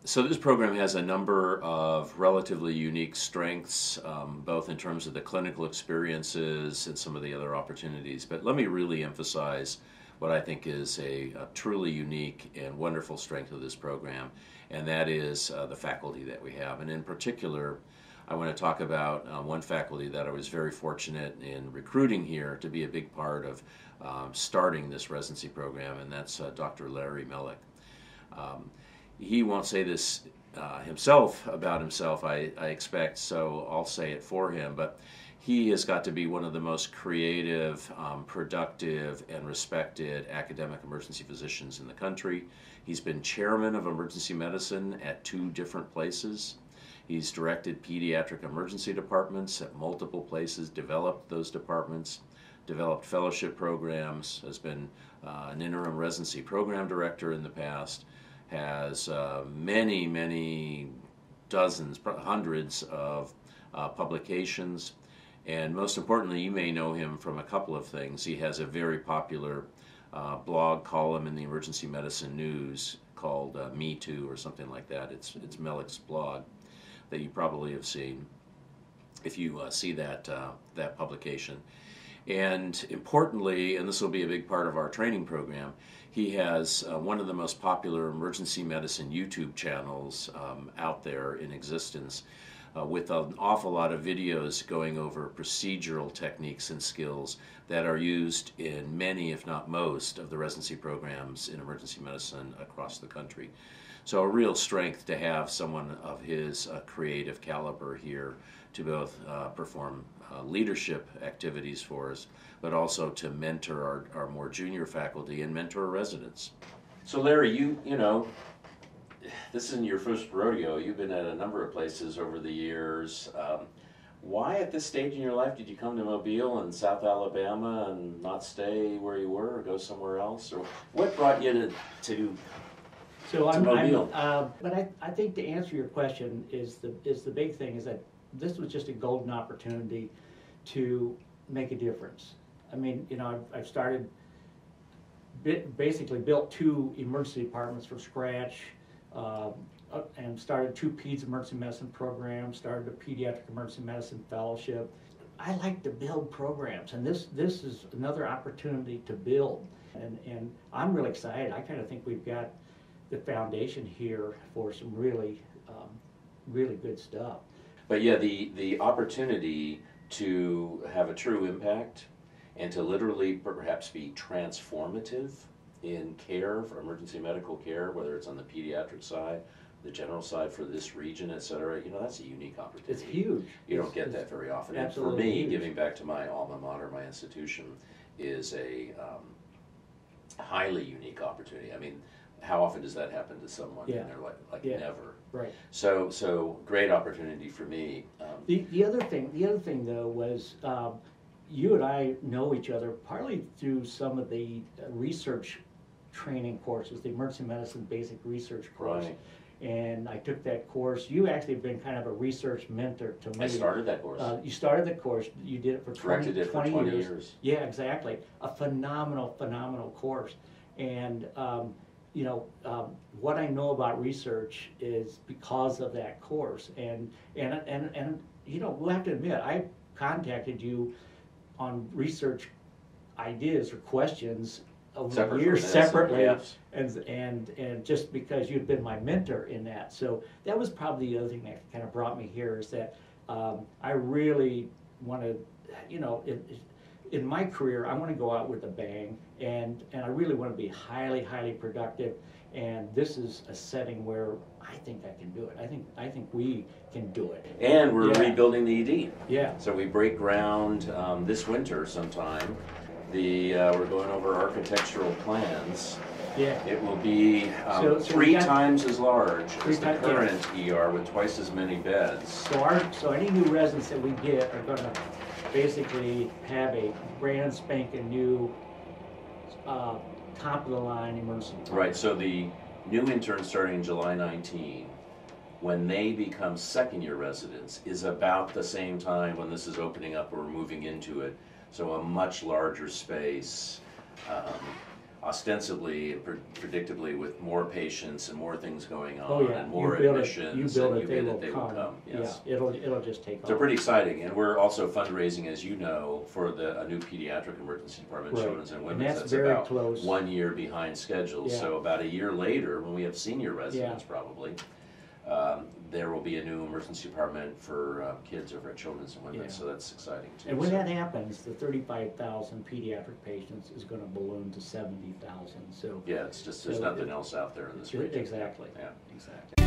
So this program has a number of relatively unique strengths, both in terms of the clinical experiences and some of the other opportunities. But let me really emphasize what I think is a truly unique and wonderful strength of this program, and that is the faculty that we have. And in particular, I want to talk about one faculty that I was very fortunate in recruiting here to be a big part of starting this residency program, and that's Dr. Larry Mellick. He won't say this himself about himself, I expect, so I'll say it for him, but he has got to be one of the most creative, productive, and respected academic emergency physicians in the country. He's been chairman of emergency medicine at 2 different places. He's directed pediatric emergency departments at multiple places, developed those departments, developed fellowship programs, has been an interim residency program director in the past, has many dozens, hundreds of publications, and most importantly, you may know him from a couple of things. He has a very popular blog column in the Emergency Medicine News called Me Too or something like that. It's Mellick's blog that you probably have seen if you see that publication. And importantly, and this will be a big part of our training program, he has one of the most popular emergency medicine YouTube channels out there in existence, with an awful lot of videos going over procedural techniques and skills that are used in many, if not most, of the residency programs in emergency medicine across the country. So a real strength to have someone of his creative caliber here to both perform leadership activities for us, but also to mentor our more junior faculty and mentor residents. So Larry, you know, this isn't your first rodeo. You've been at a number of places over the years. Why at this stage in your life did you come to Mobile and South Alabama and not stay where you were or go somewhere else? Or what brought you to Mobile? But I think to answer your question is the big thing is that this was just a golden opportunity to make a difference. I mean, you know, I've started, basically built 2 emergency departments from scratch, and started 2 peds emergency medicine programs, started a pediatric emergency medicine fellowship. I like to build programs, and this is another opportunity to build. And I'm really excited. I kind of think we've got the foundation here for some really good stuff. But yeah, the opportunity to have a true impact and to literally perhaps be transformative in care, for emergency medical care, whether it's on the pediatric side, the general side for this region, et cetera, you know, that's a unique opportunity. It's huge. You don't get that very often. And for me, huge. Giving back to my alma mater, my institution, is a highly unique opportunity. I mean, how often does that happen to someone in their life? Like never. Right. So great opportunity for me. The other thing though was you and I know each other partly through some of the research training courses, the emergency medicine basic research course. Right. And I took that course. You actually have been kind of a research mentor to me. I started that course. You started the course. You did it for 20 years. Yeah, exactly. A phenomenal course. And you know, what I know about research is because of that course. And you know, we'll have to admit, I contacted you on research ideas or questions over the years separately, yes. and just because you've been my mentor in that. So that was probably the other thing that kind of brought me here, is that I really want to, you know, in my career, I want to go out with a bang, and I really want to be highly productive. And this is a setting where I think I can do it. I think we can do it. And we're rebuilding the ED. Yeah. So we break ground this winter sometime. We're going over architectural plans. Yeah. It will be 3 times as large as the current ER with twice as many beds. So any new residents that we get are going to basically have a brand spanking new top of the line emergency department. Right. So the new interns starting July 19, when they become second-year residents, is about the same time when this is opening up or we're moving into it. So a much larger space, ostensibly and predictably with more patients and more things going on Oh, yeah. and more You build admissions, it, and they you will they come. will come. Yes. Yeah, it'll just take off. They're pretty exciting, and we're also fundraising, as you know, for a new pediatric emergency department, Right. children's and And women's. that's very about close. 1 year behind schedule. Yeah. So about a year later, when we have senior residents, probably, there will be a new emergency department for kids over at children's and women's. Yeah. So that's exciting too. And when So- that happens, the 35,000 pediatric patients is gonna balloon to 70,000, so. Yeah, it's just, there's So nothing else out there in this region. Exactly, Yeah. exactly.